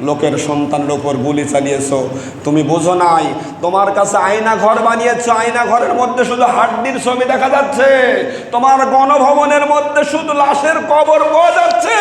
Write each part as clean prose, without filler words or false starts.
লোকের সন্তানের উপর গুলি চালিয়েছো, তুমি বুঝো নাই। তোমার কাছে আয়না ঘর বানিয়েছো, আয়না ঘরের মধ্যে শুধু হাড্ডির ছবি দেখা যাচ্ছে, তোমার গণভবনের মধ্যে শুধু লাশের কবর পাওয়া যাচ্ছে।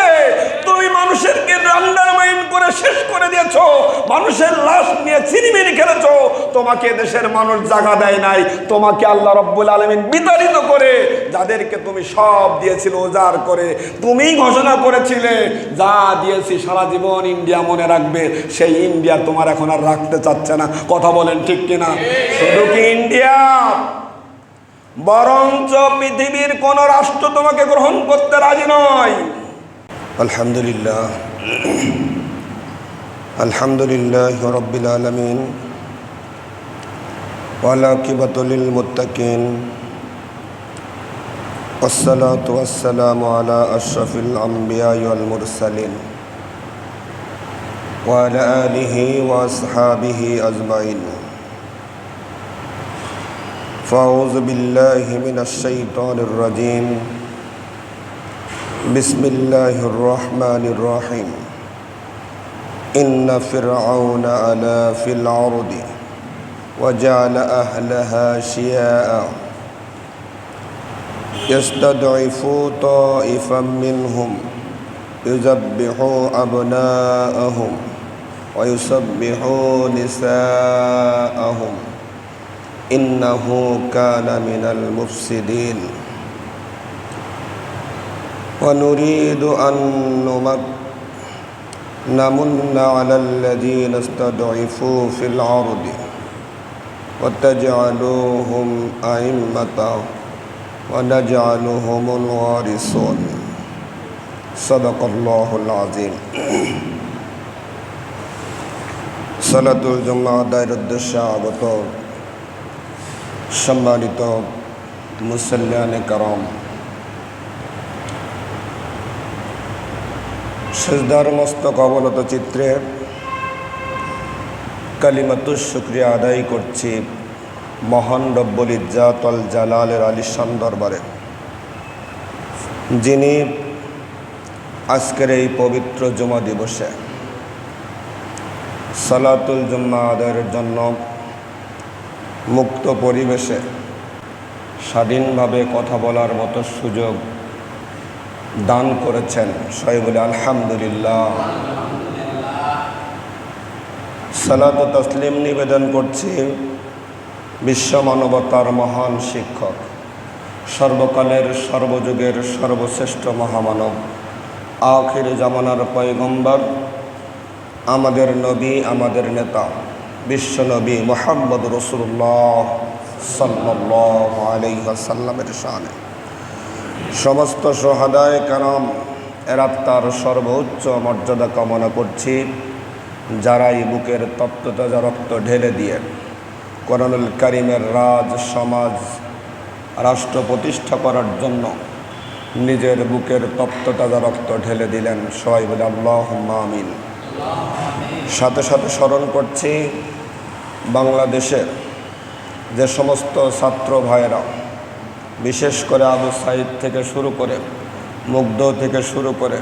তুমি মানুষেরকে আন্ডারমাইন করে শেষ করে দিয়েছো, মানুষের লাশ নিয়ে ছিনিমিনি খেলেছো। তোমাকে দেশের মানুষ জায়গা দেয় নাই, তোমাকে আল্লাহ রাব্বুল আলামিন বিতাড়িত করে যাদেরকে তুমি সব দিয়েছিল উজাড় করে, তুমি ঘোষণা করেছিলে যা দিয়েছি সারা জীবন ইন্ডিয়া মনে রাখবে, সেই ইন্ডিয়া তোমার এখন আর রাখতে চাচ্ছে না। কথা বলেন ঠিক কিনা? শুধু কি ইন্ডিয়া, বরঞ্চ পৃথিবীর কোন রাষ্ট্র তোমাকে গ্রহণ করতে রাজি নয়। আলহামদুলিল্লাহ, আলহামদুলিল্লাহ রাব্বিল আলামিন, ওয়াল আকিবাতু লিল মুত্তাকিন, والصلاة والسلام على أشرف الأنبياء والمرسلين وعلى آله وأصحابه أجمعين. فأعوذ بالله من الشيطان الرجيم. بسم الله الرحمن الرحيم. إن فرعون علا في الأرض وجعل أهلها شيعا يستضعف طائفا منهم يذبح أبناءهم ويسبح نساءهم إنه كان من المفسدين. ونريد أن نمن على الذين استضعفوا في الأرض وتجعلوهم أئمة ونجعلهم الوارثين. صدق الله العظيم. সালাতুল জুমআ আদায়ের উদ্দেশ্যে আগত সম্মানিত মুসল্লিয়ানে কারাম, সিজদার মস্তক অবনত চিত্রে কালিমাতুশ শুকরিয়া আদায় করছি মহান রব্বুল ইজ্জাত ওয়াল জালালের আলিশান দরবারে, যিনি আজকের এই পবিত্র জুমা দিবসে সালাতুল জুম্মা আদায়ের জন্য মুক্ত পরিবেশে স্বাধীনভাবে কথা বলার মতো সুযোগ দান করেছেন। সবাই বলে আলহামদুলিল্লাহ। সালাত ও তাসলিম নিবেদন করছি বিশ্ব মানবতার মহান শিক্ষক, সর্বকালের সর্বযুগের সর্বশ্রেষ্ঠ মহামানব, আখির জামানার পয়গম্বর, আমাদের নবী, আমাদের নেতা, বিশ্ব নবী মুহাম্মদ রাসূলুল্লাহ সাল্লাল্লাহু আলাইহি ওয়াসাল্লামের শানে সমস্ত শুহাদায়ে কেরাম এর আত্মার সর্বোচ্চ মর্যাদা কামনা করছি, যারা এই বুকের তপ্ততাজা রক্ত ঢেলে দিয়ে কোরআনুল কারীমের রাজ সমাজ রাষ্ট্র প্রতিষ্ঠা করার জন্য নিজের বুকের তপ্ততাজা রক্ত ঢেলে দিলেন। সবাই বলে আল্লাহুম্মা আমিন। সাথে সাথে স্মরণ করছি বাংলাদেশের যে সমস্ত ছাত্র ভাইয়েরা, বিশেষ করে আবু সাইদ থেকে শুরু করে মুগ্ধ থেকে শুরু করে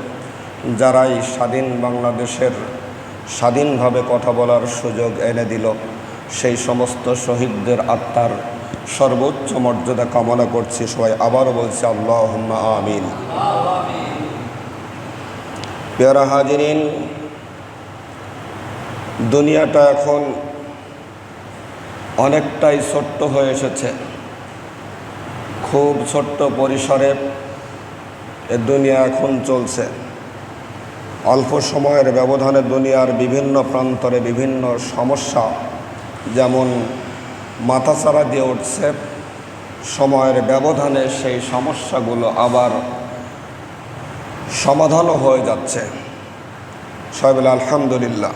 যারাই স্বাধীন বাংলাদেশের স্বাধীনভাবে কথা বলার সুযোগ এনে দিল, সেই সমস্ত শহীদদের আত্মার সর্বোচ্চ মর্যাদা কামনা করছি। সবাই আবারও বলছি আল্লাহুম্মা আমিন। প্রিয় হাজিরিন, দুনিয়াটা এখন অনেকটাই ছোট্ট হয়ে এসেছে। খুব ছোট্ট পরিসরে এ দুনিয়া এখন চলছে। অল্প সময়ের ব্যবধানে দুনিয়ার বিভিন্ন প্রান্তরে বিভিন্ন সমস্যা যেমন মাথাচাড়া দিয়ে উঠছে, সময়ের ব্যবধানে সেই সমস্যাগুলো আবার সমাধানও হয়ে যাচ্ছে। সবাই বলে আলহামদুলিল্লাহ।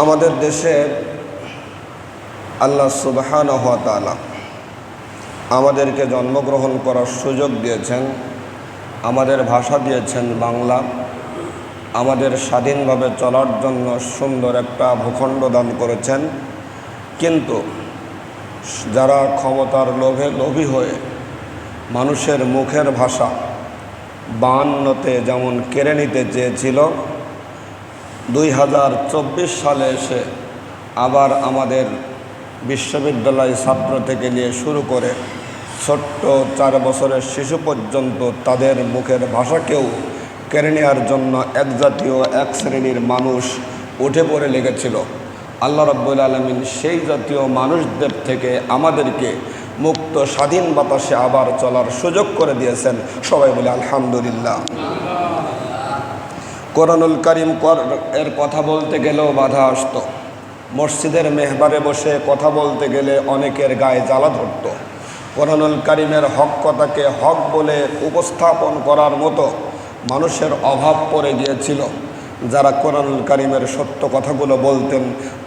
আমাদের দেশে আল্লাহ সুবহানাহু ওয়া তাআলা আমাদেরকে জন্মগ্রহণ করার সুযোগ দিয়েছেন, আমাদের ভাষা দিয়েছেন বাংলা, আমাদের স্বাধীনভাবে চলার জন্য সুন্দর একটা ভূখণ্ড দান করেছেন। কিন্তু যারা ক্ষমতার লোভে লোভী হয়ে মানুষের মুখের ভাষা 52তে যেমন কেড়ে নিতে চেয়েছিল, 2024 সালে এসে আবার আমাদের বিশ্ববিদ্যালয় ছাত্র থেকে নিয়ে শুরু করে ছোট্ট 4 বছরের শিশু পর্যন্ত তাদের মুখের ভাষাকেও কেড়ে নেওয়ার জন্য এক জাতীয় এক শ্রেণীর মানুষ উঠে পড়ে লেগেছিল। আল্লাহ রাব্বুল আলামিন সেই জাতীয় মানুষদের থেকে আমাদেরকে মুক্ত স্বাধীন বাতাসে আবার চলার সুযোগ করে দিয়েছেন। সবাই বলে আলহামদুলিল্লাহ। কোরআনুল কারীম এর কথা বলতে গেলেও বাধা আসতো। মসজিদের মেহবারে বসে কথা বলতে গেলে অনেকের গায়ে জ্বালা ধরত। কোরআনুল কারীমের হক কথাকে হক বলে উপস্থাপন করার মতো মানুষের অভাব পড়ে গিয়েছিল। যারা কোরআনুল কারীমের সত্য কথাগুলো বলতেন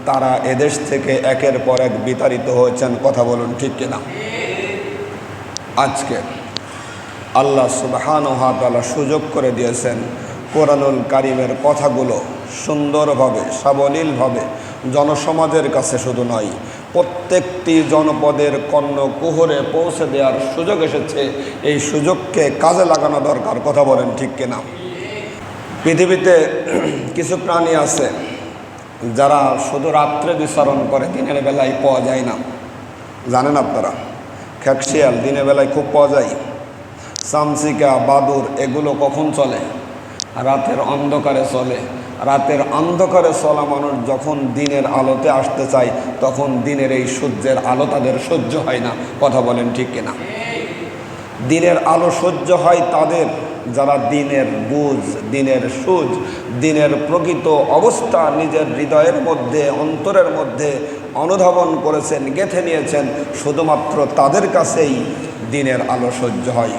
তারা এদেশ থেকে একের পর এক বিতাড়িত হয়েছেন। কথা বলুন ঠিক কিনা? আজকে আল্লাহ সুবহানাহু ওয়া তাআলা সুযোগ করে দিয়েছেন কোরআনুল কারীমের কথাগুলো সুন্দরভাবে সাবলীলভাবে জনসমাজের কাছে শুধু নয়, প্রত্যেকটি জনপদের কর্ণকুহরে পৌঁছে দেওয়ার সুযোগ এসেছে। এই সুযোগকে কাজে লাগানো দরকার। কথা বলেন ঠিক কিনা? পৃথিবীতে কিছু প্রাণী আছে যারা শুধু রাত্রে বিচরণ করে, দিনের বেলায় পাওয়া যায় না। জানেন আপনারা? খ্যাকশিয়াল দিনের বেলায় খুব পাওয়া যায়। চামচিকা, বাদুর এগুলো কখন চলে? রাতের অন্ধকারে চলে। রাতের অন্ধকারে চলা মানুষ যখন দিনের আলোতে আসতে চায় তখন দিনের এই সূর্যের আলো তাদের সহ্য হয় না। কথা বলেন ঠিক কিনা? দিনের আলো সহ্য হয় তাদের যারা দিনের বুঝ, দিনের সুজ, দিনের প্রকৃত অবস্থা নিজের হৃদয়ের মধ্যে, অন্তরের মধ্যে অনুধাবন করেছেন, গেঁথে নিয়েছেন। শুধুমাত্র তাদের কাছেই দিনের আলো সহ্য হয়।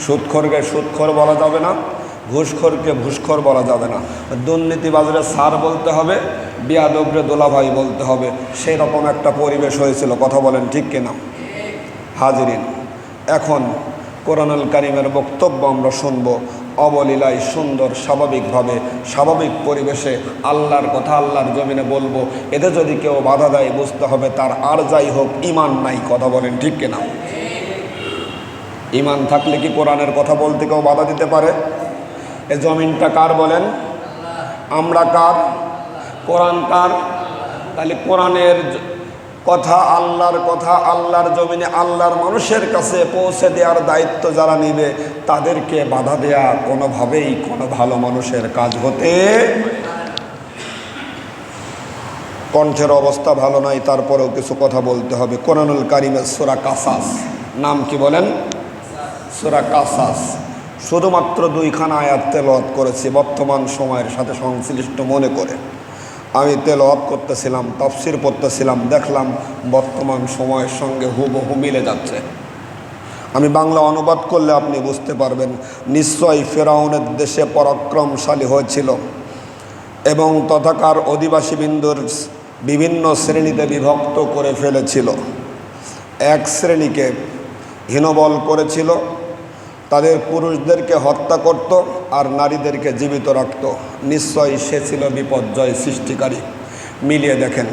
সুদখোরকে সুদখোর বলা যাবে না, ঘুষখোরকে ঘুষখোর বলা যাবে না, দুর্নীতিবাজরে স্যার বলতে হবে, বিয়াদবরে দোলাভাই বলতে হবে। সেই রকম একটা পরিবেশ হয়েছিল। কথা বলেন ঠিক কিনা? হাজিরিন, এখন কোরআনুল কারীমের বক্তব্য আমরা শুনব অবলীলায়, সুন্দর, স্বাভাবিকভাবে, স্বাভাবিক পরিবেশে আল্লাহর কথা আল্লাহর জমিনে বলবো। এতে যদি কেউ বাধা দেয় বুঝতে হবে তার আর যাই হোক ইমান নাই। কথা বলেন ঠিক কিনা? ইমান থাকলে কি কোরআনের কথা বলতে কেউ বাধা দিতে পারে? এ জমিনটা কার বলেন? আমরা কার? কোরআন কার? তাহলে কোরআনের কথা, আল্লাহর কথা আল্লাহর জমিনে আল্লাহর মানুষের কাছে পৌঁছে দেওয়ার দায়িত্ব যারা নেবে তাদেরকে বাধা দেয়া কোনোভাবেই কোনো ভালো মানুষের কাজ হতে। কণ্ঠের অবস্থা ভালো নাই, তারপরেও কিছু কথা বলতে হবে। কোরআনুল কারীমের সূরা কাসাস, নাম কি বলেন? সূরা কাসাস। শুধুমাত্র 2খানা আয়াত তেলাওয়াত করেছি বর্তমান সময়ের সাথে সংশ্লিষ্ট মনে করে। আমি তেলাওয়াত করতেছিলাম, তাফসীর পড়তেছিলাম, দেখলাম বর্তমান সময়ের সঙ্গে হুবহু মিলে যাচ্ছে। আমি বাংলা অনুবাদ করলে আপনি বুঝতে পারবেন। নিশ্চয়ই ফেরাউনের দেশে পরাক্রমশালী হয়েছিল এবং তথাকার অধিবাসীবৃন্দর বিভিন্ন শ্রেণীতে বিভক্ত করে ফেলেছিল। এক শ্রেণীকে হীনবল করেছিল, তাদের পুরুষদেরকে হত্যা করত আর নারীদেরকে জীবিত রাখত। নিশ্চয়ই সে ছিল বিপর্যয় সৃষ্টিকারী। মিলিয়ে দেখেন।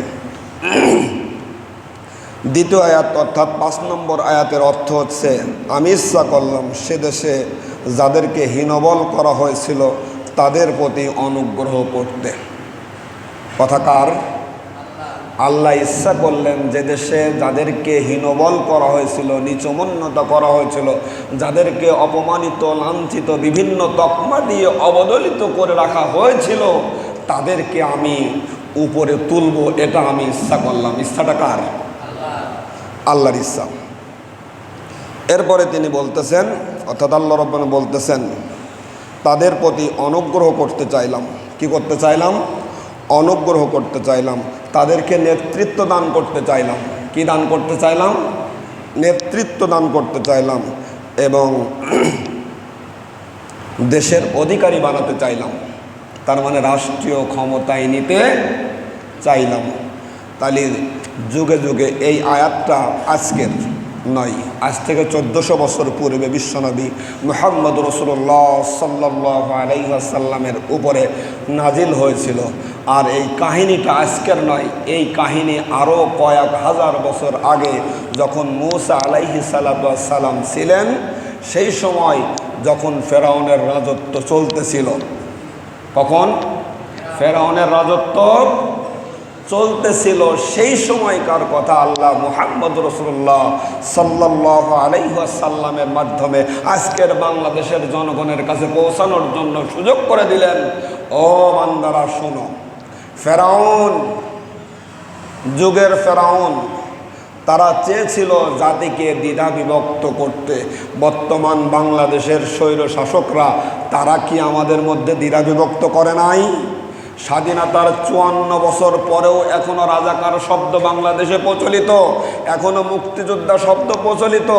দ্বিতীয় আয়াত অর্থাৎ 5 নম্বর আয়াতের অর্থ হচ্ছে, আমি ইচ্ছা করলাম সে দেশে যাদেরকে হীনবল করা হয়েছিল তাদের প্রতি অনুগ্রহ করতে। কথা কার? আল্লাহ ইচ্ছা করলেন যে দেশে যাদেরকে হীনবল করা হয়েছিল, নিচমন্যতা করা হয়েছিল, যাদেরকে অপমানিত, লাঞ্ছিত, বিভিন্ন তকমা দিয়ে অবদলিত করে রাখা হয়েছিল, তাদেরকে আমি উপরে তুলব। এটা আমি ইচ্ছা করলাম। ইচ্ছাটা কার? আল্লাহর ইচ্ছা। এরপরে তিনি বলতেছেন, অর্থাৎ আল্লাহ রাব্বুল বলতেছেন, তাদের প্রতি অনুগ্রহ করতে চাইলাম। কি করতে চাইলাম? অনুগ্রহ করতে চাইলাম। তাদেরকে নেতৃত্ব দান করতে চাইলাম। কি দান করতে চাইলাম? নেতৃত্ব দান করতে চাইলাম এবং দেশের অধিকারী বানাতে চাইলাম। তার মানে রাষ্ট্রীয় ক্ষমতায় নিতে চাইলাম। তাহলে যুগে যুগে এই আয়াতটা আজকের নয়, আজ থেকে 1400 বছর পূর্বে বিশ্বনবী মুহাম্মদ রাসূলুল্লাহ সাল্লাল্লাহু আলাইহি ওয়াসাল্লামের উপরে নাজিল হয়েছিল। আর এই কাহিনীটা আজকের নয়, এই কাহিনী আরও কয়েক হাজার বছর আগে যখন মূসা আলাইহিস সালাম ছিলেন, সেই সময় যখন ফেরাউনের রাজত্ব চলতেছিল। কখন? ফেরাউনের রাজত্ব চলতেছিল। সেই সময়কার কথা আল্লাহ মুহাম্মদ রাসূলুল্লাহ সাল্লাল্লাহু আলাইহি ওয়াসাল্লামের মাধ্যমে আজকের বাংলাদেশের জনগণের কাছে পৌঁছানোর জন্য সুযোগ করে দিলেন। ও বান্দারা শোনো, ফেরাউন যুগের ফেরাউন তারা চেয়েছিল জাতিকে দ্বিধা বিভক্ত করতে। বর্তমান বাংলাদেশের স্বৈর শাসকরা তারা কি আমাদের মধ্যে দ্বিধা বিভক্ত করে নাই? স্বাধীনতার 54 বছর পরেও এখনো রাজাকার শব্দ বাংলাদেশে প্রচলিত, এখনো মুক্তিযোদ্ধা শব্দ প্রচলিত,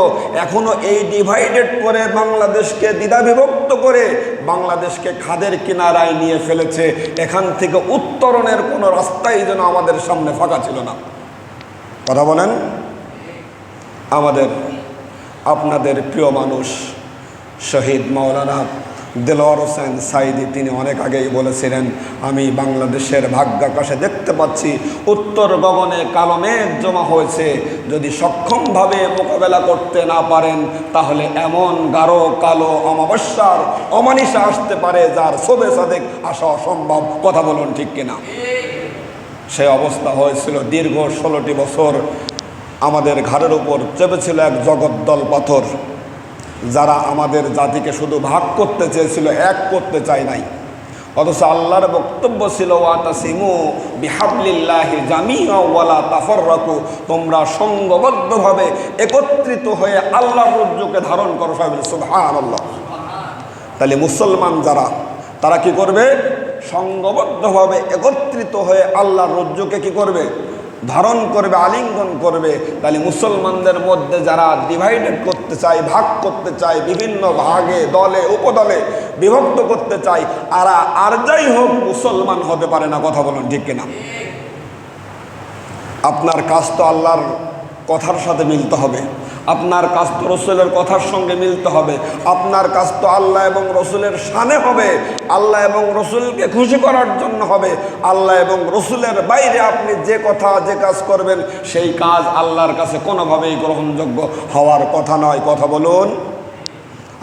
এখনো এই ডিভাইডেড করে বাংলাদেশকে দ্বিধা বিভক্ত করে বাংলাদেশকে খাদের কিনারায় নিয়ে ফেলেছে। এখান থেকে উত্তরণের কোনো রাস্তাই যেন আমাদের সামনে ফাঁকা ছিল না। কথা বলেন। আমাদের আপনাদের প্রিয় মানুষ শহীদ মাওলানা দেলোয়ার হোসেন সাইদি তিনি অনেক আগেই বলেছিলেন, আমি বাংলাদেশের ভাগ্যাকাশে দেখতে পাচ্ছি উত্তর গগনে কালো মেঘ জমা হয়েছে, যদি সক্ষমভাবে মোকাবেলা করতে না পারেন তাহলে এমন গাঢ় কালো অমাবস্যার অমানিসা আসতে পারে যার শোভে সাদেক আসা অসম্ভব। কথা বলুন ঠিক কিনা? সেই অবস্থা হয়েছিল। দীর্ঘ 16টি বছর আমাদের ঘাড়ের উপর চেপেছিল এক জগদ্দল পাথর, যারা আমাদের জাতিকে শুধু ভাগ করতে চেয়েছিল, এক করতে চায় নাই। অথচ আল্লাহর বক্তব্য ছিল ওয়াতাসিমু বিহাবলিল্লাহি জামিআ ওয়ালা তাফাররাকু, তোমরা সংঘবদ্ধভাবে একত্রিত হয়ে আল্লাহর রজ্জুকে ধারণ করো। সুবহানাল্লাহ। তাহলে মুসলমান যারা তারা কি করবে? সংঘবদ্ধভাবে একত্রিত হয়ে আল্লাহর রজ্জুকে কি করবে? ধারণ করবে, আলিঙ্গন করবে। তাহলে মুসলমানদের মধ্যে যারা ডিভাইডেড করতে চায়, ভাগ করতে চায়, বিভিন্ন ভাগে দলে উপদলে বিভক্ত করতে চায়, আর যাই হোক মুসলমান হতে পারে না। কথা বলুন ঠিক কিনা? আপনার কাজ তো আল্লাহর কথার সাথে মিলতে হবে, আপনার কাজ তো রসুলের কথার সঙ্গে মিলতে হবে, আপনার কাজ তো আল্লাহ এবং রসুলের শানে হবে, আল্লাহ এবং রসুলকে খুশি করার জন্য হবে। আল্লাহ এবং রসুলের বাইরে আপনি যে কথা যে কাজ করবেন সেই কাজ আল্লাহর কাছে কোনোভাবেই গ্রহণযোগ্য হওয়ার কথা নয়। কথা বলুন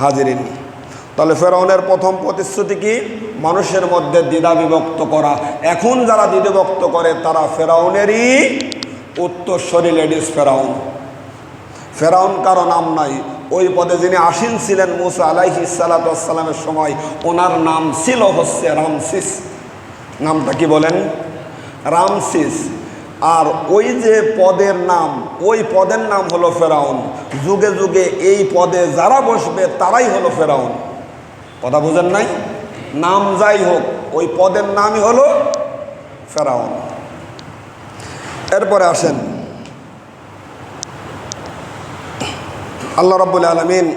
হাজিরিন। তাহলে ফেরাউনের প্রথম প্রতিশ্রুতি কি? মানুষের মধ্যে দ্বিধা বিভক্ত করা। এখন যারা দ্বিধাবিভক্ত করে তারা ফেরাউনেরই উত্তরসূরি লেডিস ফেরাউন। ফেরাউন কারো নাম নাই। ওই পদে যিনি আসীন ছিলেন মুসা আলাইহিস সালাতু ওয়াস সালামের সময়, ওনার নাম ছিল হচ্ছে রামসিস। নামটা কি বলেন? রামসিস। আর ওই যে পদের নাম, ওই পদের নাম হলো ফেরাউন। যুগে যুগে এই পদে যারা বসবে তারাই হলো ফেরাউন। কথা বুঝেন নাই? নাম যাই হোক, ওই পদের নামই হলো ফেরাউন। এরপরে আসেন, আল্লাহ রাব্বুল আলামিন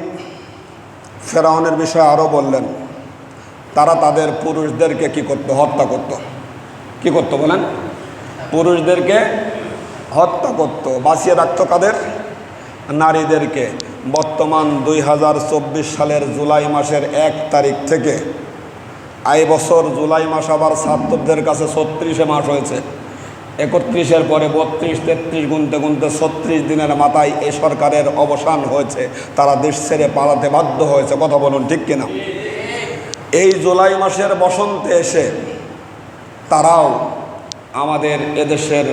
ফেরাউনের বিষয়ে আরও বললেন, তারা তাদের পুরুষদেরকে কি করত? হত্যা করত। কি করত বলেন? পুরুষদেরকে হত্যা করত। বাঁচিয়ে রাখত কাদের? নারীদেরকে। বর্তমান 2024 সালের জুলাই মাসের 1 তারিখ থেকে এই বছর জুলাই মাস আবার ছাত্রদের কাছে 36 মাস হয়েছে। 31-এর পরে 32, 33 গুনতে গুনতে 36 দিনের মাথায় এই সরকারের অবসান হয়েছে। তারা দেশ ছেড়ে পালাতে বাধ্য হয়েছে। কথা বলুন ঠিক কিনা? এই জুলাই মাসের বসন্তে এসে তারাও আমাদের এদেশের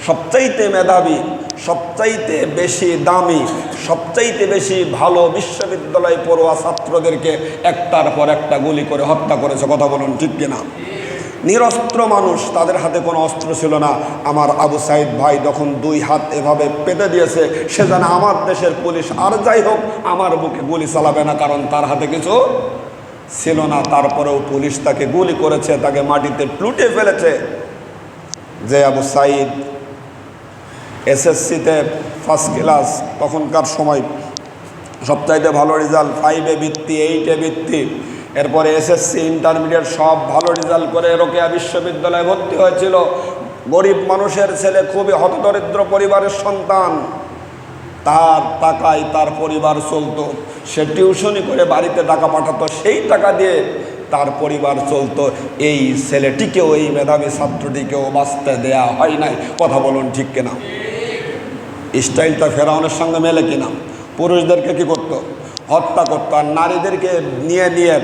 সবচাইতে মেধাবী, সবচাইতে বেশি দামি, সবচাইতে বেশি ভালো বিশ্ববিদ্যালয় পড়ুয়া ছাত্রদেরকে একটার পর একটা গুলি করে হত্যা করেছে। কথা বলুন ঠিক কিনা? নিরস্ত্র মানুষ, তাদের হাতে কোনো অস্ত্র ছিল না। আমার আবু সাইদ ভাই যখন 2 হাত এভাবে পেতে দিয়েছে, সে জানে আমার দেশের পুলিশ আর যাই হোক আমার বুকে গুলি চালাবে না, কারণ তার হাতে কিছু ছিল না। তারপরেও পুলিশ তাকে গুলি করেছে, তাকে মাটিতে প্লুটে ফেলেছে। যে আবু সাইদ এসএসসিতে ফার্স্ট ক্লাস, তখনকার সময় সবচাইতে ভালো রেজাল্ট, 5-এ বৃত্তি, 8-এ বৃত্তি, এরপরে এসএসসি ইন্টারমিডিয়েট সব ভালো রেজাল্ট করে রোকেয়া বিশ্ববিদ্যালয়ে ভর্তি হয়েছিল। গরিব মানুষের ছেলে, খুবই হতদরিদ্র পরিবারের সন্তান, তার টাকায় তার পরিবার চলতো। সে টিউশনি করে বাড়িতে টাকা পাঠাতো, সেই টাকা দিয়ে তার পরিবার চলতো। এই ছেলেটিকেও, এই মেধাবী ছাত্রটিকেও বাঁচতে দেয়া হয় নাই। কথা বলুন ঠিক কিনা? স্টাইলটা ফেরাউনের সঙ্গে মেলে কিনা? পুরুষদেরকে কি করতো? হত্যা করতো। আর নারীদেরকে নিয়ে নিয়ে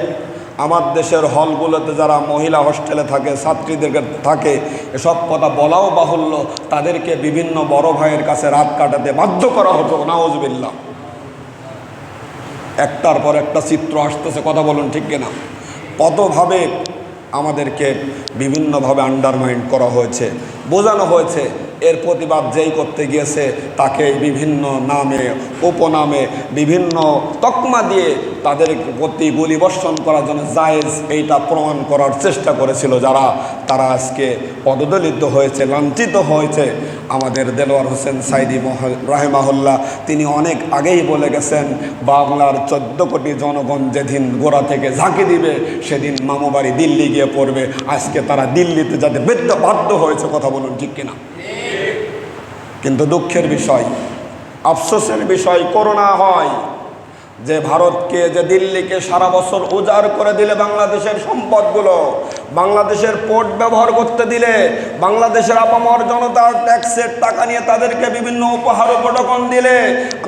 আমার দেশের হলগুলোতে যারা মহিলা হোস্টেলে থাকে, ছাত্রীদেরকে থাকে, এসব কথা বলাও বাহুল্য, তাদেরকে বিভিন্ন বড় ভাইয়ের কাছে রাত কাটাতে বাধ্য করা হতো। নাউজুবিল্লাহ। একটার পর একটা চিত্র আসতেছে, কথা বলুন ঠিক কিনা? কতভাবে আমাদেরকে বিভিন্নভাবে আন্ডারমাইন্ড করা হয়েছে, বোঝানো হয়েছে। এর প্রতিবাদ যেই করতে গিয়েছে তাকে বিভিন্ন নামে, উপনামে, বিভিন্ন তকমা দিয়ে তাদের প্রতি গুলিবর্ষণ করার জন্য জায়েজ এইটা প্রমাণ করার চেষ্টা করেছিল যারা, তারা আজকে পদদলিত হয়েছে, লাঞ্ছিত হয়েছে। আমাদের দেলোয়ার হোসেন সাইদি রাহেমাহুল্লাহ তিনি অনেক আগেই বলে গেছেন, বাংলার 14 কোটি জনগণ যেদিন গোড়া থেকে ঝাঁকি দিবে সেদিন মামুবাড়ি দিল্লি গিয়ে পড়বে। আজকে তারা দিল্লিতে যাতে বাধ্য হয়েছে, কথা বলুন ঠিক কিনা? কিন্তু দুঃখের বিষয়, আফসোসের বিষয়, করোনা হয় যে ভারতকে, যে দিল্লিকে সারা বছর উজাড় করে দিলে বাংলাদেশের সম্পদগুলো, বাংলাদেশের পোর্ট ব্যবহার করতে দিলে, বাংলাদেশের আপামর জনতার ট্যাক্সের টাকা নিয়ে তাদেরকে বিভিন্ন উপহার উপঢৌকন দিলে,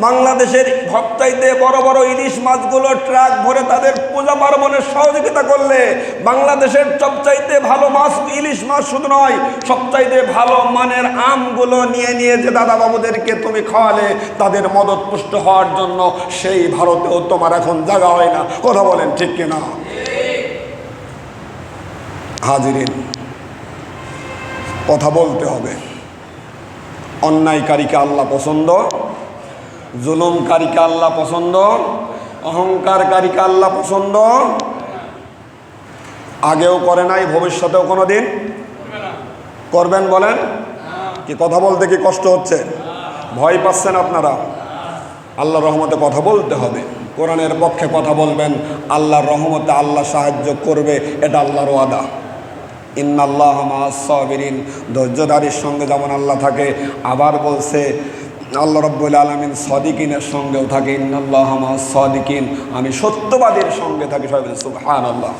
বাংলাদেশের সবচাইতে বড় বড় ইলিশ মাছগুলো ট্রাক ভরে তাদের পূজা পার্বণের সহযোগিতা করলে, বাংলাদেশের সবচাইতে ভালো মাছ ইলিশ মাছ শুধু নয়, সবচাইতে ভালো মানের আমগুলো নিয়ে নিয়ে যে দাদা বাবুদেরকে তুমি খাওয়ালে তাদের মদত পুষ্ট হওয়ার জন্য, সেই ভারতেও তোমার এখন জায়গা হয় না, কথা বলেন ঠিক কিনা? হাজিরিন, কথা বলতে হবে। অন্যায়কারীকে আল্লাহ পছন্দ, জুলুমকারীকে আল্লাহ পছন্দ, অহংকারকারীকে আল্লাহ পছন্দ। আগেও করে নাই, ভবিষ্যতেও কোনো দিন করবেন। বলেন কি? কথা বলতে কি কষ্ট হচ্ছে? ভয় পাচ্ছেন আপনারা? আল্লাহর রহমতে কথা বলতে হবে, কোরআনের পক্ষে কথা বলবেন, আল্লাহর রহমতে আল্লাহ সাহায্য করবে, এটা আল্লাহর ওয়াদা। ইন্নাল্লাহ মাআস সাবিরিন, ধৈর্যধারীর সঙ্গে যেমন আল্লাহ থাকে, আবার বলছে আল্লাহ রাব্বুল আলামিন সাদিকিনের সঙ্গেও থাকে। ইন্নাল্লাহ মাআস সাদিকিন, আমি সত্যবাদীর সঙ্গে থাকি। সবাই বলেন সুবহানাল্লাহ।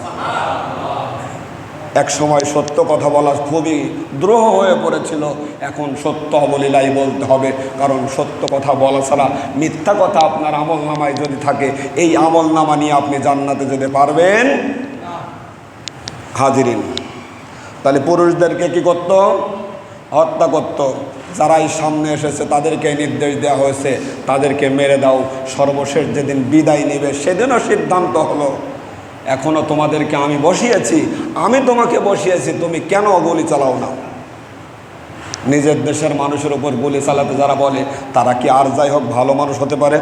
এক সময় সত্য কথা বলা খুবই দ্রোহ হয়ে পড়েছিল, এখন সত্য অবলীলাই বলতে হবে, কারণ সত্য কথা বলা ছাড়া, মিথ্যা কথা আপনার আমল নামায় যদি থাকে, এই আমল নামা নিয়ে আপনি জান্নাতে যেতে পারবেন? হাজিরিন, তাহলে পুরুষদেরকে কি করত? হত্যা করত। যারাই সামনে এসেছে তাদেরকে নির্দেশ দেওয়া হয়েছে তাদেরকে মেরে দাও। সর্বশেষ যেদিন বিদায় নেবে সেদিনও সিদ্ধান্ত হলো, এখনও তোমাদেরকে আমি বসিয়েছি, আমি তোমাকে বসিয়েছি, তুমি কেন গুলি চালাও না? নিজের দেশের মানুষের উপর গুলি চালাতে যারা বলে, তারা কি আর যাই হোক ভালো মানুষ হতে পারে?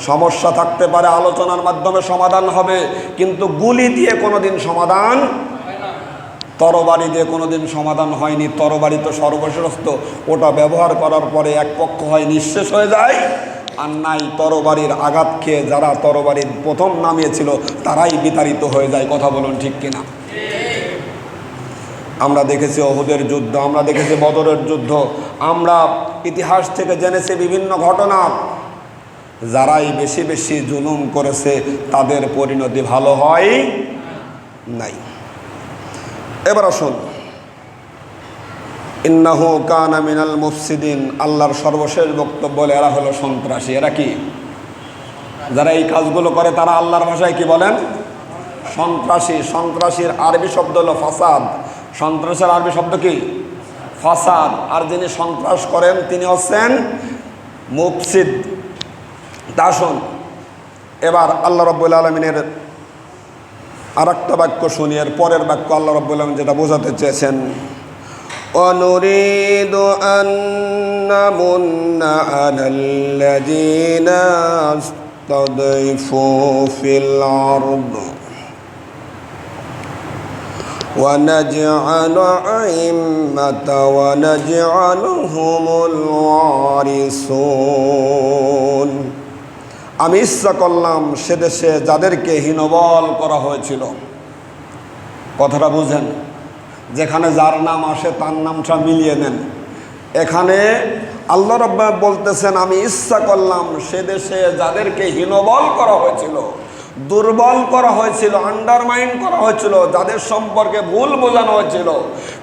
সমস্যা থাকতে পারে, আলোচনার মাধ্যমে সমাধান হবে, কিন্তু গুলি দিয়ে কোনোদিন সমাধান, তরবারি দিয়ে কোনোদিন সমাধান হয়নি। তরবারি তো সর্বশ্রেষ্ঠ, ওটা ব্যবহার করার পরে এক পক্ষ হয় নিঃশেষ হয়ে যায়, আর নাই তরবারির আঘাত খেয়ে যারা তরবারির প্রথম নামিয়েছিল তারাই বিতাড়িত হয়ে যায়। কথা বলুন ঠিক কিনা? আমরা দেখেছি উহুদের যুদ্ধ, আমরা দেখেছি বদরের যুদ্ধ, আমরা ইতিহাস থেকে জেনেছি বিভিন্ন ঘটনা। যারাই বেশি বেশি জুলুম করেছে তাদের পরিণতি ভালো হয় নাই। এবার আসুন, ইন্নাহু কানা মিনাল মুফসিদিন, আল্লাহর সর্বশেষ বক্তব্য বলে এরা হলো সন্ত্রাসী। এরা কি? যারা এই কাজগুলো করে তারা আল্লাহর ভাষায় কি বলেন? সন্ত্রাসী। সন্ত্রাসীর আরবি শব্দ হলো ফাসাদ। সন্ত্রাসের আরবি শব্দ কি? ফাসাদ। আর যিনি সন্ত্রাস করেন তিনি হচ্ছেন মুফসিদ। আসুন এবার আল্লাহ রাব্বুল আলামিনের আর একটা বাক্য শুনি, এর পরের বাক্য আল্লাহ রাব্বুল আলামিন যেটা বোঝাতে চেয়েছেন, وَنُرِيدُ أَن نَّمُنَّ عَلَى الَّذِينَ اسْتُضْعِفُوا فِي الْأَرْضِ وَنَجْعَلَ أَئِمَّةً وَنَجْعَلَهُمُ الْوَارِثُونَ। আমি ইচ্ছা করলাম সে দেশে যাদেরকে হীনবল করা হয়েছিল। কথাটা বুঝেন, যেখানে যার নাম আসে তার নামটা মিলিয়ে নেন। এখানে আল্লাহ রাব্বুল বলতেছেন আমি ইচ্ছা করলাম সে দেশে যাদেরকে হীনবল করা হয়েছিল, দুর্বল করা হয়েছিল, আন্ডারমাইন করা হয়েছিল, যাদের সম্পর্কে ভুল বোঝানো হয়েছিল,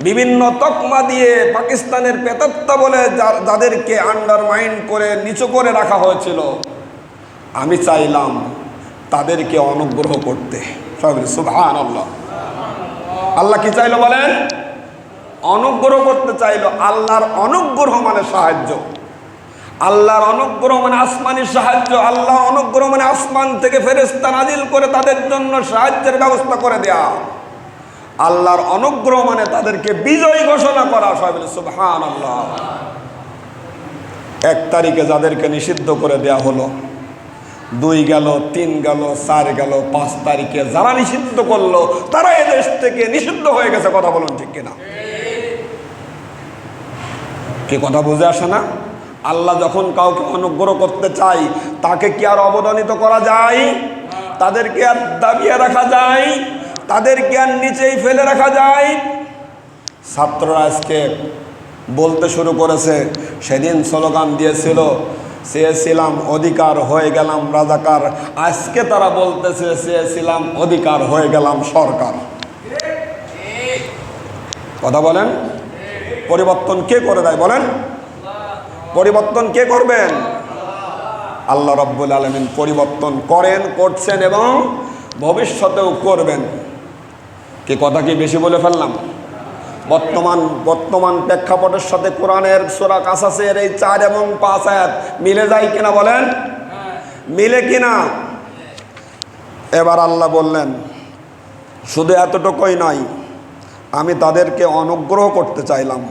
বিভিন্ন তকমা দিয়ে পাকিস্তানের প্রেতাত্মা বলে যাদেরকে আন্ডারমাইন করে নিচু করে রাখা হয়েছিল, আমি চাইলাম তাদেরকে অনুগ্রহ করতে, সবাই সুবহানাল্লাহ। আল্লাহ কি চাইলো বলেন? অনুগ্রহ করতে চাইলো। আল্লাহর অনুগ্রহ মানে সাহায্য, আল্লাহর অনুগ্রহ মানে আসমানি সাহায্য। আল্লাহ অনুগ্রহ মানে আসমান থেকে ফেরেশতা নাজিল করে তাদের জন্য সাহায্যের ব্যবস্থা করে দেয়া। আল্লাহর অনুগ্রহ মানে তাদেরকে বিজয় ঘোষণা করা। সবাই বলে সুবহানাল্লাহ। 1 তারিখে যাদেরকে নিষিদ্ধ করে দেয়া হলো, 2 গেল, 3 গেল, 4 গেল, 5 তারিখে যারা নিষিদ্ধ করলো তারা এদেশ থেকে নিষিদ্ধ হয়ে গেছে। কথা বলুন ঠিক কিনা? কি কথা বুঝে আসে না? আল্লাহ যখন কাউকে অনুগ্রহ করতে চাই তাকে কি আর অবদানিত করা যায়? তাদেরকে আর দাবিয়ে রাখা যায়? তাদেরকে আর নিচেই ফেলে রাখা যায়? ছাত্ররা আজকে বলতে শুরু করেছে, সেদিন স্লোগান দিয়েছিল চেয়েছিলাম অধিকার হয়ে গেলাম রাজাকার, আজকে তারা বলতেছে চেয়েছিলাম অধিকার হয়ে গেলাম সরকার। কথা বলেন, পরিবর্তন কে করে দেয় বলেন? পরিবর্তন কে করবেন? আল্লাহ রাব্বুল আলামিন পরিবর্তন করেন, করছেন এবং ভবিষ্যতেও করবেন। কি কথা কি বেশি বলে ফেললাম? বর্তমান প্রেক্ষাপটের সাথে কোরআনের সূরা কাসাসের এই 4 এবং 5 আয়াত মিলে যায় কিনা বলেন? মিলে কিনা? এবার আল্লাহ বললেন শুধু এতটুকুই নয়, আমি তাদেরকে অনুগ্রহ করতে চাইলাম,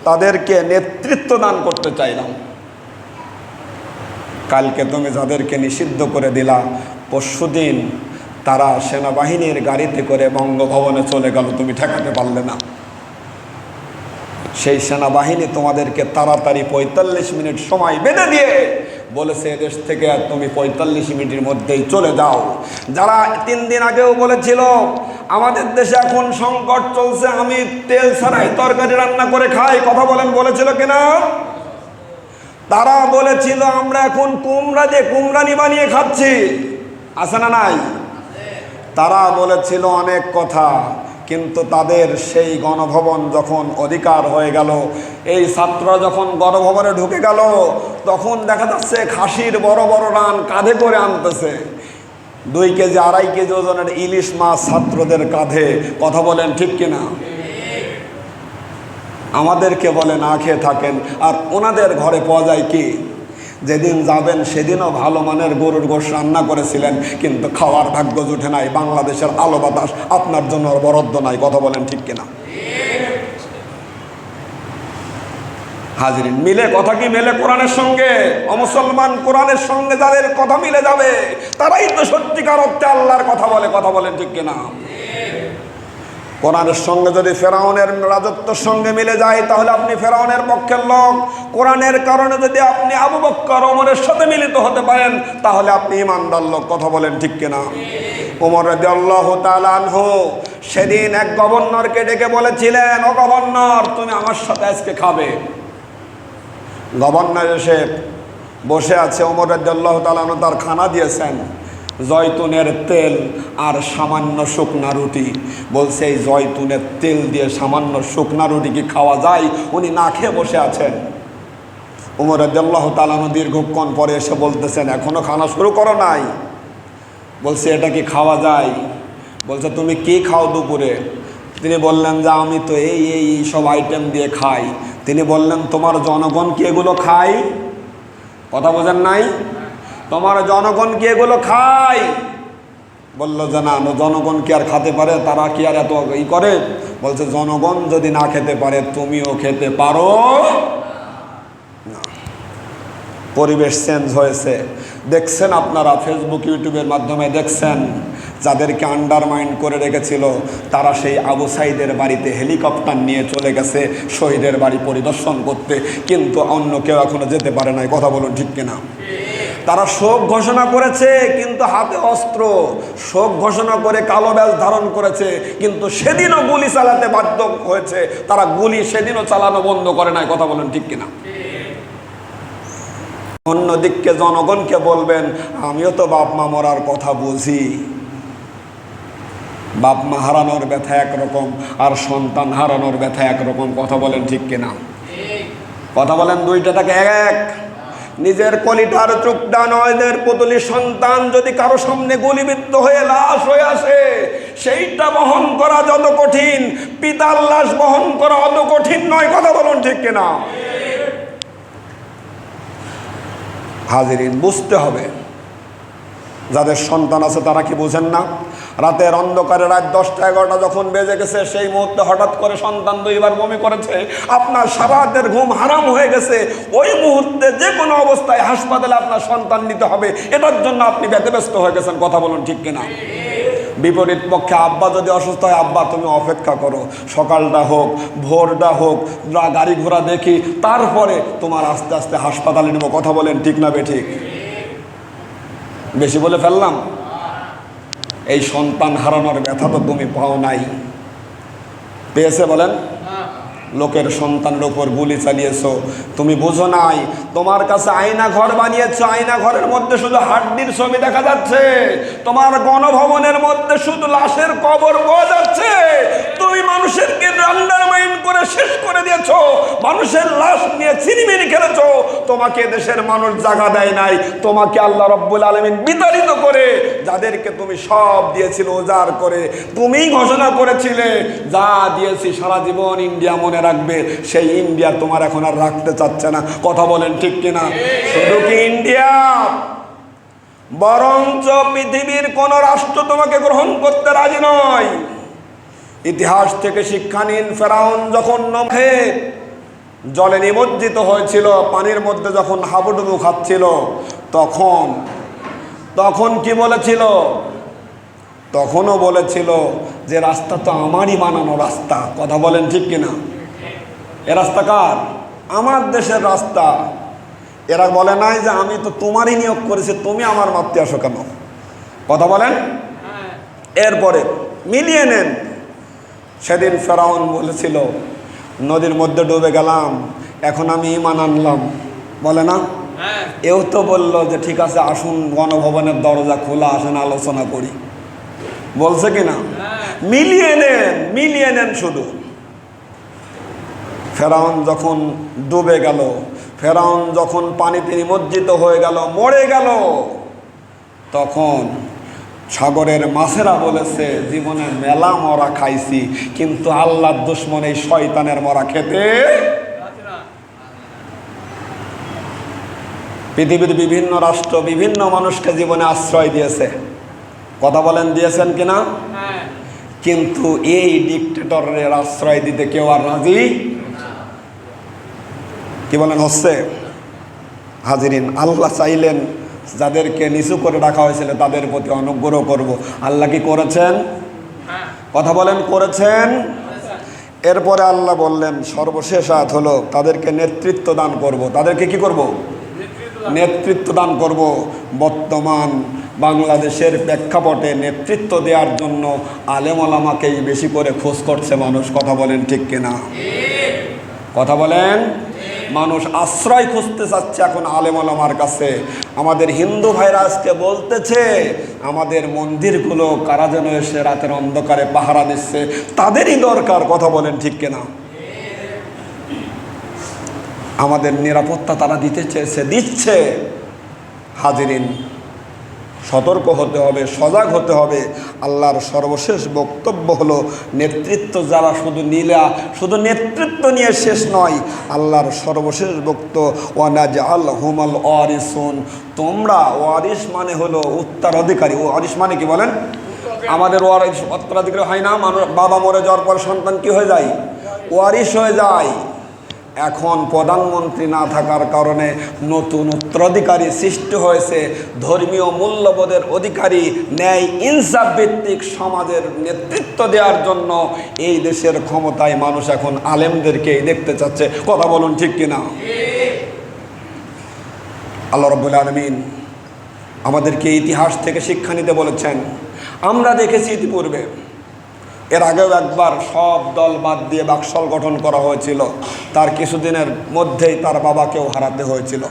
তাদেরকে নেতৃত্ব দান করতে চাইলাম। কালকে তুমি যাদেরকে নিষিদ্ধ করে দিলা, পরশুদিন তারা সেনাবাহিনীর গাড়িতে করে বঙ্গভবনে চলে গেল, তুমি ঠেকাতে পারলে না। সেই সেনাবাহিনী তোমাদেরকে তাড়াতাড়ি 45 মিনিট সময় বেঁধে দিয়ে বলেছে এদেশ থেকে তুমি 45 মিনিটের মধ্যেই চলে যাও। যারা 3 দিন আগেও বলেছিল আমাদের দেশে এখন সংকট চলছে, আমি তেল ছাড়াই তরকারি রান্না করে খাই, কথা বলেন বলেছিল কিনা? তারা বলেছিল আমরা এখন কুমড়া দিয়ে কুমড়ানি বানিয়ে খাচ্ছি, আছে না নাই? তারা বলেছিল অনেক কথা, কিন্তু তাদের সেই গণভবন যখন অধিকার হয়ে গেল, এই ছাত্ররা যখন গণভবনে ঢুকে গেল, তখন দেখা যাচ্ছে খাসির বড় বড় রান কাঁধে করে আনতেছে। 2 কেজি 2.5 কেজি ওজনের ইলিশ মাছ ছাত্রদের কাঁধে, কথা বলেন ঠিক কিনা? আমাদেরকে বলে না খেয়ে থাকেন, আর ওনাদের ঘরে পাওয়া যায় কি? যেদিন যাবেন সেদিনও ভালো মানের গরুর গোশ রান্না করেছিলেন, কিন্তু খাওয়ার ভাগ্য জুটে নাই। বাংলাদেশের আলো বাতাস আপনার জন্য বরাদ্দ নাই, কথা বলেন ঠিক কিনা? হাজরিন, মিলে কথা কি মেলে কোরআনের সঙ্গে? অমুসলমান কোরআনের সঙ্গে যাদের কথা মিলে যাবে তারাই তো সত্যিকার অর্থে আল্লাহর কথা বলে, কথা বলেন ঠিক কিনা? কোরআনের সঙ্গে যদি ফেরাউনের রাজত্বের সঙ্গে মিলে যায় তাহলে আপনি ফেরাউনের পক্ষের লোক। কোরআনের কারণে যদি আপনি আবু বকর ওমরের সাথে মিলিত হতে পারেন তাহলে আপনি ঈমানদার লোক, কথা বলেন ঠিক কিনা? ওমর রাদিয়াল্লাহু তাআলা আনহু সেদিন এক গভর্নরকে ডেকে বলেছিলেন, ও গভর্নর তুমি আমার সাথে আজকে খাবে। গভর্নর এসে বসে আছে, ওমর রাদিয়াল্লাহু তাআলা আনহু তার খানা দিয়েছেন জয়তুনের তেল আর সামান্য শুকনা রুটি। বলছে এই জয়তুনের তেল দিয়ে সামান্য শুকনা রুটি কি খাওয়া যায়? উনি না খেয়ে বসে আছেন। ওমর রাদিয়াল্লাহু তাআলা আনহু দীর্ঘক্ষণ পরে এসে বলতেছেন এখনো খানা শুরু করো নাই? বলছে এটা কি খাওয়া যায়? বলছে তুমি কি খাও দুপুরে? তিনি বললেন যে আমি তো এই সব আইটেম দিয়ে খাই। তিনি বললেন তোমার জনগণ কি এগুলো খায়? কথা বোঝেন নাই? তোমার জনগণ কি এগুলো খায়? বললো যে না, জনগণ কি আর খেতে পারে? তারা কি আর এত ই করে? বলছে জনগণ যদি না খেতে পারে তুমিও খেতে পারো না। পরিবেশ চেঞ্জ হয়েছে, দেখছেন আপনারা ফেসবুক ইউটিউবের মাধ্যমে দেখছেন যাদেরকে আন্ডারমাইন্ড করে রেখেছিল তারা সেই আবু সাইদের বাড়িতে হেলিকপ্টার নিয়ে চলে গেছে শহীদের বাড়ি পরিদর্শন করতে, কিন্তু অন্য কেউ এখনো যেতে পারে নাই, কথা বলুন ঠিক কিনা? তারা শোক ঘোষণা করেছে কিন্তু হাতে অস্ত্র, শোক ঘোষণা করে কালো ব্যাজ ধারণ করেছে, কিন্তু সেদিনও গুলি চালাতে বাধ্য হয়েছে। তারা গুলি সেদিনও চালানো বন্ধ করে নাই, কথা বলুন ঠিক কিনা? অন্যদিকে জনগণকে বলবেন আমিও তো বাপ মা মরার কথা বুঝি। বাপ মা হারানোর ব্যথা একরকম আর সন্তান হারানোর ব্যথা একরকম, কথা বলেন ঠিক কিনা? কথা বলেন দুইটাটাকে এক। নিজের কলিটার চুপডা নয়দের পুতুলি সন্তান যদি কারো সামনে গুলিবিদ্ধ হয়ে লাশ হয়ে আসে, সেইটা বহন করা যত কঠিন, পিতার লাশ বহন করা অত কঠিন নয়। কথা বলুন ঠিক কিনা? হাজিরিন, বুঝতে হবে। যাদের সন্তান আছে তারা কি বুঝেন না? রাতের অন্ধকারে রাত 10টা 11টা যখন বেজে গেছে, সেই মুহূর্তে হঠাৎ করে সন্তান 2বার বমি করেছে, আপনার সারা রাতের ঘুম হারাম হয়ে গেছে, ওই মুহূর্তে যে কোনো অবস্থায় হাসপাতালে আপনার সন্তান নিতে হবে, এটার জন্য আপনি ব্যতিব্যস্ত হয়ে গেছেন। কথা বলুন ঠিক কিনা? বিপরীত পক্ষে আব্বা যদি অসুস্থ হয়, আব্বা তুমি অপেক্ষা করো, সকালটা হোক, ভোরটা হোক, গাড়ি ঘোড়া দেখি, তারপরে তোমার আস্তে আস্তে হাসপাতালে নেব। কথা বলেন ঠিক না বেঠিক? বেশি বলে ফেললাম? এই সন্তান হারানোর ব্যথা তো তুমি পাও নাই, পেয়েছে বলেন? লোকের সন্তানের উপর গুলি চালিয়েছো, তুমি বুঝো নাই। তোমার কাছে আয়না ঘর বানিয়েছো, আয়না ঘরের মধ্যে শুধু হাড্ডির ছবি দেখা যাচ্ছে, তোমার গণভবনের মধ্যে শুধু লাশের কবর পাওয়া যাচ্ছে। তুমি মানুষেরকে আন্ডারমাইন করে শেষ করে দিয়েছো, মানুষের লাশ নিয়ে ছিনিমিনি খেলেছো। তোমাকে দেশের মানুষ জায়গা দেয় নাই, তোমাকে আল্লাহ রব্বুল আলামিন বিতাড়িত করে যাদেরকে তুমি সব দিয়েছিল উজাড় করে, তুমিই ঘোষণা করেছিলে যা দিয়েছি সারা জীবন ইন্ডিয়া মনে রাখবে, সেই ইন্ডিয়া তোমার এখন আর রাখতে চাচ্ছে না। কথা বলেন ঠিক কিনা? শুধু কি ইন্ডিয়া, বরঞ্চ পৃথিবীর কোন রাষ্ট্র তোমাকে গ্রহণ করতে রাজি নয়। ইতিহাস থেকে শিক্ষা নিন। ফেরাউন যখন নমে জলে নিমজ্জিত হয়েছিল, পানির মধ্যে যখন হাবুডুবু খাচ্ছিল, তখন কি বলেছিল? তখনও বলেছিল যে রাস্তা তো আমারই বানানো রাস্তা। কথা বলেন ঠিক কিনা? এ রাস্তা কার? আমার দেশের রাস্তা। এরা বলে নাই যে আমি তো তোমারই নিয়োগ করেছি, তুমি আমার মারতে আসো কেন? কথা বলেন। এরপরে মিলিয়ে নেন, সেদিন ফেরাউন বলেছিল নদীর মধ্যে ডুবে গেলাম, এখন আমি ঈমান আনলাম, বলে না? এও তো বললো যে ঠিক আছে আসুন, গণভবনের দরজা খোলা, আসেন আলোচনা করি, বলছে কিনা? মিলিয়ে নেন শুধু। ফেরাউন যখন ডুবে গেল, ফেরাউন যখন পানিতে নিমজ্জিত হয়ে গেল, মরে গেল, তখন সাগরের মাছেরা বলেছে জীবনে মেলা মরা খাইছি, কিন্তু আল্লাহর দুশমন এই শয়তানের মরা খেতে। পৃথিবীর বিভিন্ন রাষ্ট্র বিভিন্ন মানুষকে জীবনে আশ্রয় দিয়েছে। কথা বলেন, দিয়েছেন কিনা? কিন্তু এই ডিক্টেটরের আশ্রয় দিতে কেউ আর রাজি কি বলেন? হচ্ছে। হাজিরিন, আল্লাহ চাইলেন যাদেরকে নিচু করে রাখা হয়েছিল তাদের প্রতি অনুগ্রহ করব। আল্লাহ কি করেছেন? কথা বলেন, করেছেন। এরপরে আল্লাহ বললেন সর্বশেষ আয়াত হলো তাদেরকে নেতৃত্ব দান করব। তাদেরকে কি করব? নেতৃত্ব দান করব। বর্তমান বাংলাদেশের প্রেক্ষাপটে নেতৃত্ব দেওয়ার জন্য আলেম ওলামাকেই বেশি করে খোঁজ করছে মানুষ। কথা বলেন ঠিক কিনা? কথা বলেন। মানুষ আশ্রয় খুঁজতে চাচ্ছে এখন আলেম ওলামার কাছে। আমাদের হিন্দু ভাইরা আজকে বলতেছে আমাদের মন্দিরগুলো কারা যেন এসে রাতের অন্ধকারে পাহারা দিচ্ছে, তাদেরই দরকার। কথা বলেন ঠিক কিনা? আমাদের নিরাপত্তা তারা দিতে চেয়েছে, দিচ্ছে। হাজিরিন, সতর্ক হতে হবে, সজাগ হতে হবে। আল্লাহর সর্বশেষ বক্তব্য হলো নেতৃত্ব যারা শুধু নেতৃত্ব নিয়ে শেষ নয়, আল্লাহর সর্বশেষ বক্তব্য ওয়ানাজআলহুমুল ওয়ারিসুন, তোমরা ওয়ারিস মানে হলো উত্তরাধিকারী। ওয়ারিস মানে কি বলেন? আমাদের ওয়ারিস উত্তরাধিকারী হয় না? মানুষ বাবা মরে যাওয়ার পর সন্তান কি হয়ে যায়? ওয়ারিস হয়ে যায়। এখন প্রধানমন্ত্রী না থাকার কারণে নতুন উত্তরাধিকারী সৃষ্টি হয়েছে, ধর্মীয় মূল্যবোধের অধিকারী, ন্যায় ইনসাফ ভিত্তিক সমাজের নেতৃত্ব দেওয়ার জন্য এই দেশের ক্ষমতায় মানুষ এখন আলেমদেরকেই দেখতে চাচ্ছে। কথা বলুন ঠিক কিনা? আল্লাহ রাব্বুল আলামিন আমাদেরকে ইতিহাস থেকে শিক্ষা নিতে বলেছেন। আমরা দেখেছি ইতিপূর্বে, এর আগেও একবার সব দল বাদ দিয়ে বাকশাল গঠন করা হয়েছিল, তার কিছুদিনের মধ্যেই তার বাবাকেও হারাতে হয়েছিল।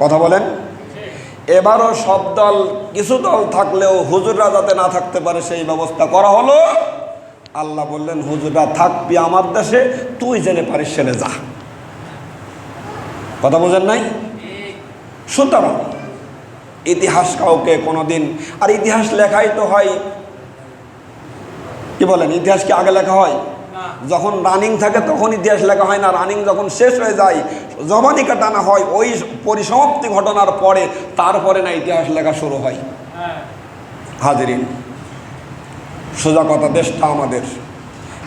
কথা বলেন। এবারও সব দল, কিছু দল থাকলেও হুজুররা যাতে না থাকতে পারে সেই ব্যবস্থা করা হলো। আল্লাহ বললেন হুজুররা থাকবি আমার দেশে, তুই জেনে পারিস সেনে যা। কথা বোঝেন নাই? সুতরাং ইতিহাস কাউকে কোনোদিন, আর ইতিহাস লেখাই তো হয়, কি বলেন, ইতিহাস কি আগে লেখা হয়? যখন রানিং থাকে তখন ইতিহাস লেখা হয় না, রানিং যখন শেষ হয়ে যায়, জবানি কাটানো হয়, ওই পরিসমাপ্তি ঘটনার পরে তারপরে না ইতিহাস লেখা শুরু হয়। হাজিরিন, সোজা কথা, দেশটা আমাদের,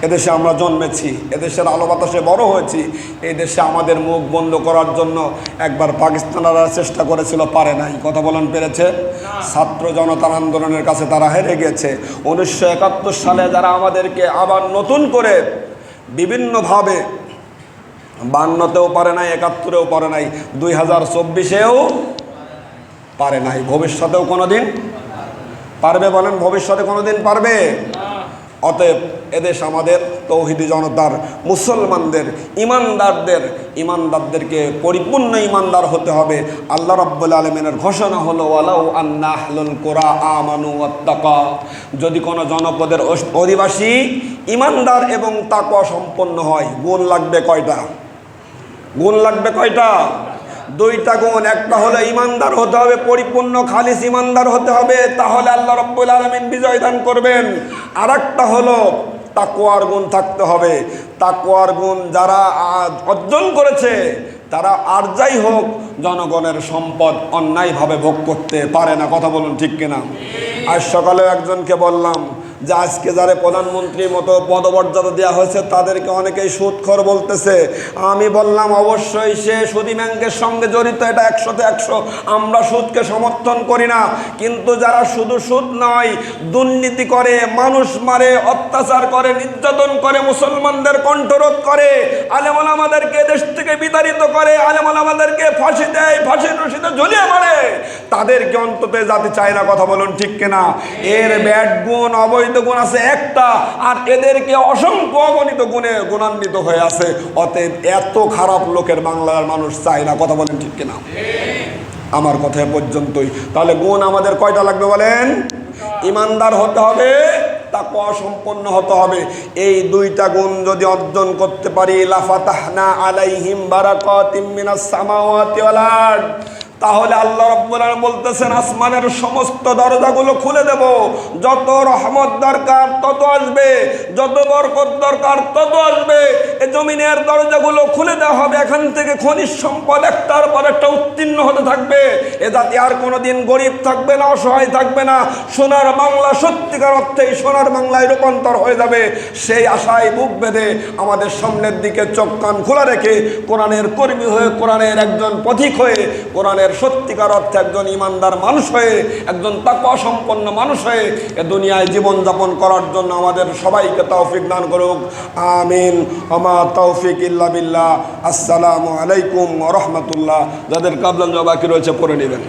এদেশে আমরা জন্মেছি, এদেশের আলো বাতাসে বড় হয়েছি। এই দেশে আমাদের মুখ বন্ধ করার জন্য একবার পাকিস্তানিরা চেষ্টা করেছিল, পারে নাই। কথা বলেন, পেরেছে? ছাত্র জনতার আন্দোলনের কাছে তারা হেরে গেছে। 1971 সালে যারা আমাদেরকে আবার নতুন করে বিভিন্নভাবে, 52তেও পারে নাই, 71-এও পারে নাই, 2024-এও পারে নাই, ভবিষ্যতেও কোনোদিন পারবে? বলেন, ভবিষ্যতে কোনোদিন পারবে? অতএব এদেশ আমাদের, তৌহিদি জনতার, মুসলমানদের, ইমানদারদেরকে পরিপূর্ণ ইমানদার হতে হবে। আল্লাহ রাব্বুল আলামিনের ঘোষণা হলো, ওয়ালাউ আন্না আহলুল কুরা আমানু ওয়াত্তাকা, যদি কোনো জনপদের অধিবাসী ইমানদার এবং তাকওয়া সম্পন্ন হয়, গুণ লাগবে কয়টা? গুণ লাগবে কয়টা? 2টা গুণ। একটা হলো ইমানদার হতে হবে, পরিপূর্ণ খালিস ইমানদার হতে হবে, তাহলে আল্লাহ রাব্বুল আলামিন বিজয় দান করবেন। আর একটা হলো তাকওয়ার গুণ থাকতে হবে। তাকওয়ার গুণ যারা অর্জন করেছে তারা আর যাই হোক জনগণের সম্পদ অন্যায়ভাবে ভোগ করতে পারে না। কথা বলুন, ঠিক কিনা? আজ সকালে একজনকে বললাম যে আজকে যারা প্রধানমন্ত্রীর মতো পদমর্যাদা দেওয়া হয়েছে তাদেরকে অনেকেই সুদখোর বলতেছে। আমি বললাম অবশ্যই সে সুদী ব্যাংকের সঙ্গে জড়িত, এটা 100-তে 100। আমরা সুদকে সমর্থন করি না, কিন্তু যারা শুধু সুদ নয়, দুর্নীতি করে, মানুষ মারে, অত্যাচার করে, নির্যাতন করে, মুসলমানদের কণ্ঠরোধ করে, আলেম ওলামাদেরকে দেশ থেকে বিতাড়িত করে, আলেম ওলামাদেরকে ফাঁসি দেয়, ফাঁসির রশিতে ঝুলিয়ে মারে, তাদেরকে অন্তত জাতি চায় না। কথা বলুন, ঠিক কিনা? এর ব্যাড গুণ, অবৈধ গুণ আছে একটা, আর এদেরকে অসংখ্য অগণিত গুণে গুণান্বিত হয়ে আছে। অতএব এত খারাপ লোকের বাংলার মানুষ চায় না। কথা বলেন, ঠিক কিনা? আমার কথা পর্যন্তই। তাহলে গুণ আমাদের কয়টা লাগবে বলেন? ইমানদার হতে হবে, তাকওয়া সম্পন্ন হতে হবে। এই 2টা গুণ যদি অর্জন করতে পারি, লাফাতাহনা আলাইহিম বারাকাতিম মিনাস সামাওয়াতি ওয়াল আরদ, তাহলে আল্লাহ রাব্বুল আলামিন বলতেছেন আসমানের সমস্ত দরজাগুলো খুলে দেব, যত রহমত দরকার তত আসবে, যত বরকত দরকার তত আসবে। এই জমিনের দরজাগুলো খুলে দেওয়া হবে, এখান থেকে খনিজ সম্পদ একটার পর একটা উত্তীর্ণ হতে থাকবে। এ জাতি আর কোনোদিন গরিব থাকবে না, অসহায় থাকবে না। সোনার বাংলা সত্যিকার অর্থেই সোনার বাংলায় রূপান্তর হয়ে যাবে। সেই আশায় বুক বেঁধে আমাদের সামনের দিকে চোখ কান খোলা রেখে কোরআনের কর্মী হয়ে, কোরআনের একজন পথিক হয়ে, কোরআনের সত্যিকার অর্থে একজন ইমানদার মানুষ হয়ে, একজন তাকওয়া সম্পন্ন মানুষ হয়ে এ দুনিয়ায় জীবনযাপন করার জন্য আমাদের সবাইকে তৌফিক দান করুক। আমিন। আমা তৌফিক ইল্লা বিল্লাহ। আসসালামু আলাইকুম ওয়া রাহমাতুল্লাহ। যাদের কাবলান বাকি রয়েছে পড়ে নেবেন।